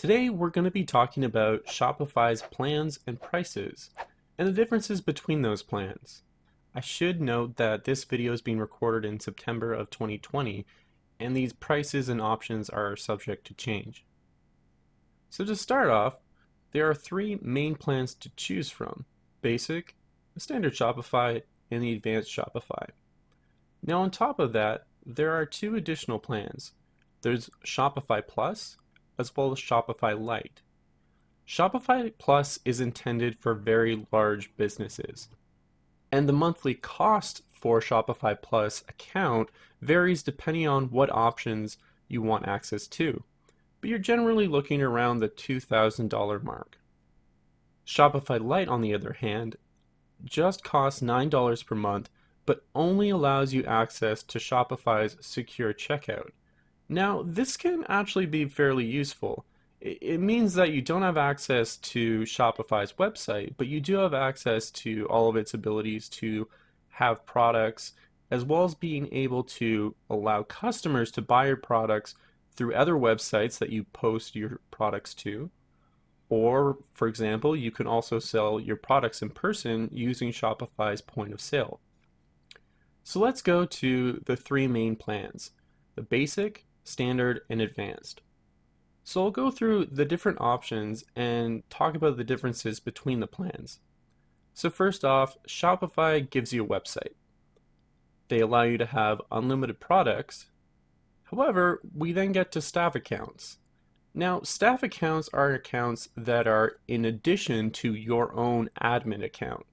Today we're going to be talking about Shopify's plans and prices and the differences between those plans. I should note that this video is being recorded in September of 2020 and these prices and options are subject to change. So to start off, there are three main plans to choose from: Basic, the Standard Shopify, and the Advanced Shopify. Now on top of that, there are two additional plans. There's Shopify Plus as well as Shopify Lite. Shopify Plus is intended for very large businesses, and the monthly cost for Shopify Plus account varies depending on what options you want access to, but you're generally looking around the $2,000 mark. Shopify Lite, on the other hand, just costs $9 per month, but only allows you access to Shopify's secure checkout. Now, this can actually be fairly useful. It means that you don't have access to Shopify's website, but you do have access to all of its abilities to have products, as well as being able to allow customers to buy your products through other websites that you post your products to. Or, for example, you can also sell your products in person using Shopify's point of sale. So let's go to the three main plans: the Basic, Standard, and Advanced. So I'll go through the different options and talk about the differences between the plans. So first off, Shopify gives you a website. They allow you to have unlimited products. However, we then get to staff accounts. Now, staff accounts are accounts that are in addition to your own admin account.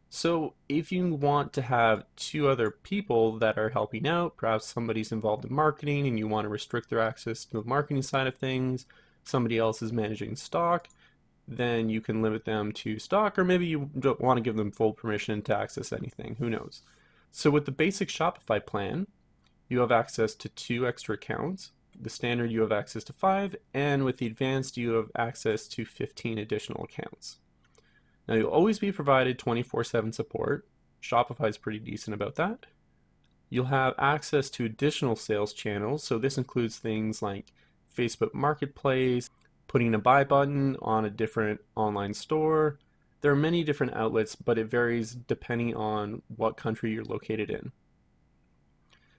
So if you want to have two other people that are helping out, perhaps somebody's involved in marketing and you want to restrict their access to the marketing side of things, somebody else is managing stock, then you can limit them to stock, or maybe you don't want to give them full permission to access anything, who knows. So with the basic Shopify plan, you have access to two extra accounts. The standard, you have access to 5, and with the advanced, you have access to 15 additional accounts. Now, you'll always be provided 24/7 support. Shopify is pretty decent about that. You'll have access to additional sales channels, so this includes things like Facebook Marketplace, putting a buy button on a different online store. There are many different outlets, but it varies depending on what country you're located in.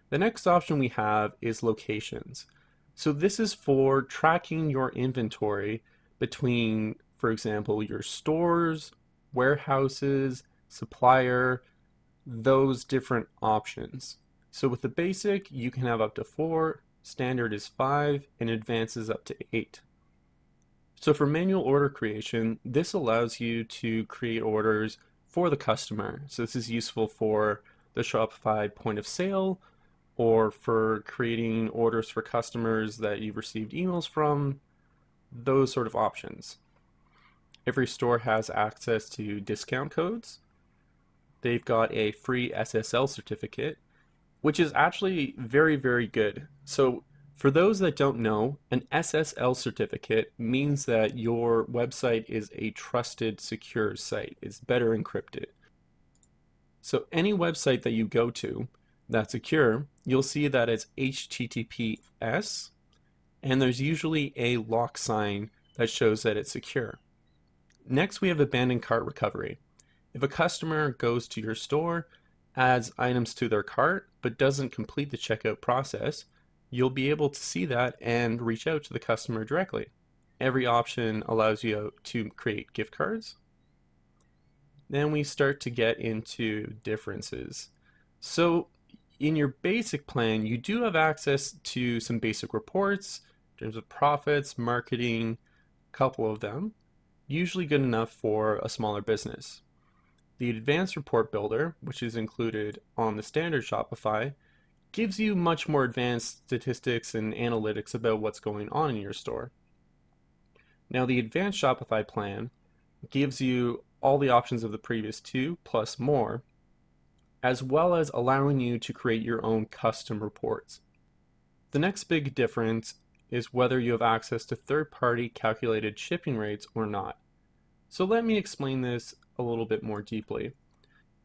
The next option we have is locations. So this is for tracking your inventory between, for example, your stores, warehouses, supplier, those different options. So with the basic, you can have up to 4, standard is 5, and advanced is up to 8. So for manual order creation, this allows you to create orders for the customer. So this is useful for the Shopify point of sale, or for creating orders for customers that you've received emails from, those sort of options. Every store has access to discount codes. They've got a free SSL certificate, which is actually very, very good. So for those that don't know, an SSL certificate means that your website is a trusted, secure site. It's better encrypted. So any website that you go to that's secure, you'll see that it's HTTPS, and there's usually a lock sign that shows that it's secure. Next, we have abandoned cart recovery. If a customer goes to your store, adds items to their cart, but doesn't complete the checkout process, you'll be able to see that and reach out to the customer directly. Every option allows you to create gift cards. Then we start to get into differences. So in your basic plan, you do have access to some basic reports in terms of profits, marketing, a couple of them, usually good enough for a smaller business. The advanced report builder, which is included on the standard Shopify, gives you much more advanced statistics and analytics about what's going on in your store. Now, the advanced Shopify plan gives you all the options of the previous two plus more, as well as allowing you to create your own custom reports. The next big difference is whether you have access to third-party calculated shipping rates or not. So let me explain this a little bit more deeply.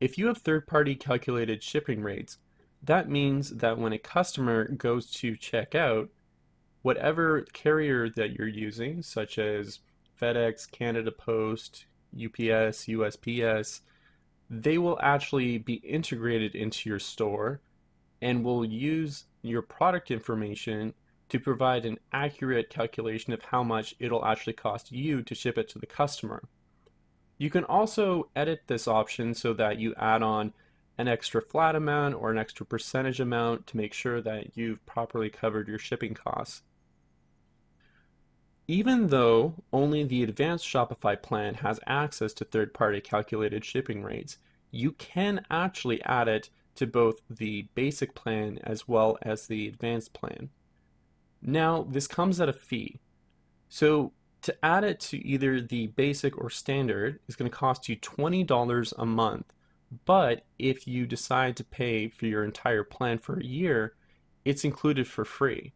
If you have third-party calculated shipping rates, that means that when a customer goes to check out, whatever carrier that you're using, such as FedEx, Canada Post, UPS, USPS, they will actually be integrated into your store and will use your product information to provide an accurate calculation of how much it'll actually cost you to ship it to the customer. You can also edit this option so that you add on an extra flat amount or an extra percentage amount to make sure that you've properly covered your shipping costs. Even though only the advanced Shopify plan has access to third-party calculated shipping rates, you can actually add it to both the basic plan as well as the advanced plan. Now, this comes at a fee. So to add it to either the basic or standard is going to cost you $20 a month. But if you decide to pay for your entire plan for a year, it's included for free.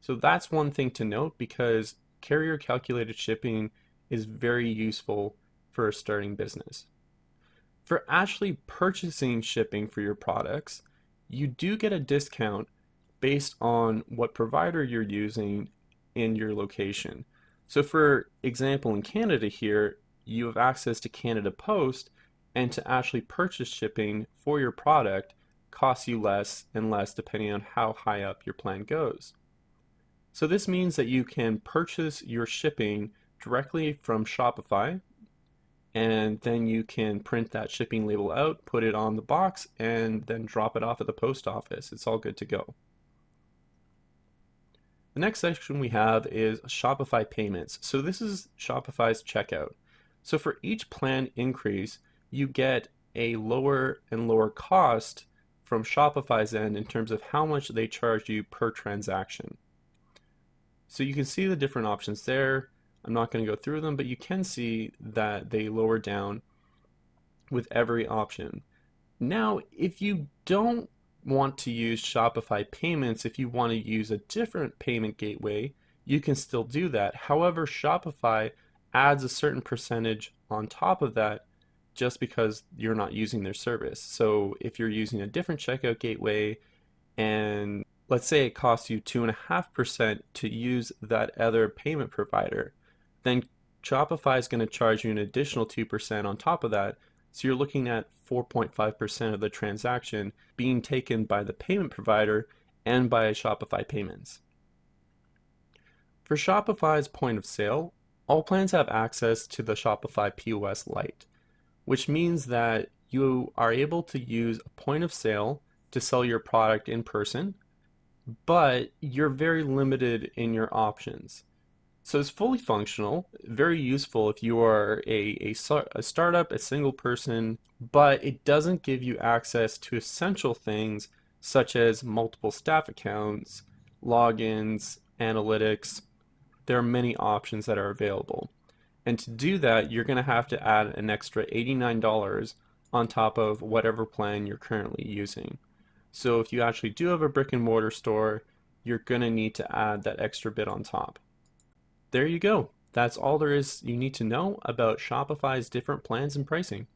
So that's one thing to note because carrier calculated shipping is very useful for a starting business. For actually purchasing shipping for your products, you do get a discount based on what provider you're using in your location. So for example, in Canada here, you have access to Canada Post, and to actually purchase shipping for your product costs you less and less depending on how high up your plan goes. So this means that you can purchase your shipping directly from Shopify, and then you can print that shipping label out, put it on the box, and then drop it off at the post office. It's all good to go. The next section we have is Shopify Payments. So this is Shopify's checkout. So for each plan increase, you get a lower and lower cost from Shopify's end in terms of how much they charge you per transaction. So you can see the different options there. I'm not going to go through them, but you can see that they lower down with every option. Now, if you don't want to use Shopify Payments, if you want to use a different payment gateway, you can still do that. However, Shopify adds a certain percentage on top of that just because you're not using their service. So if you're using a different checkout gateway and let's say it costs you 2.5% to use that other payment provider, then Shopify is going to charge you an additional 2% on top of that. So you're looking at 4.5% of the transaction being taken by the payment provider and by Shopify Payments. For Shopify's point of sale, all plans have access to the Shopify POS Lite, which means that you are able to use a point of sale to sell your product in person, but you're very limited in your options. So it's fully functional, very useful if you are a startup, a single person, but it doesn't give you access to essential things such as multiple staff accounts, logins, analytics. There are many options that are available. And to do that, you're going to have to add an extra $89 on top of whatever plan you're currently using. So if you actually do have a brick and mortar store, you're going to need to add that extra bit on top. There you go. That's all there is you need to know about Shopify's different plans and pricing.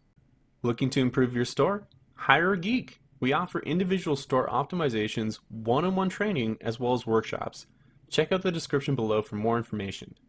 Looking to improve your store? Hire a geek. We offer individual store optimizations, one-on-one training, as well as workshops. Check out the description below for more information.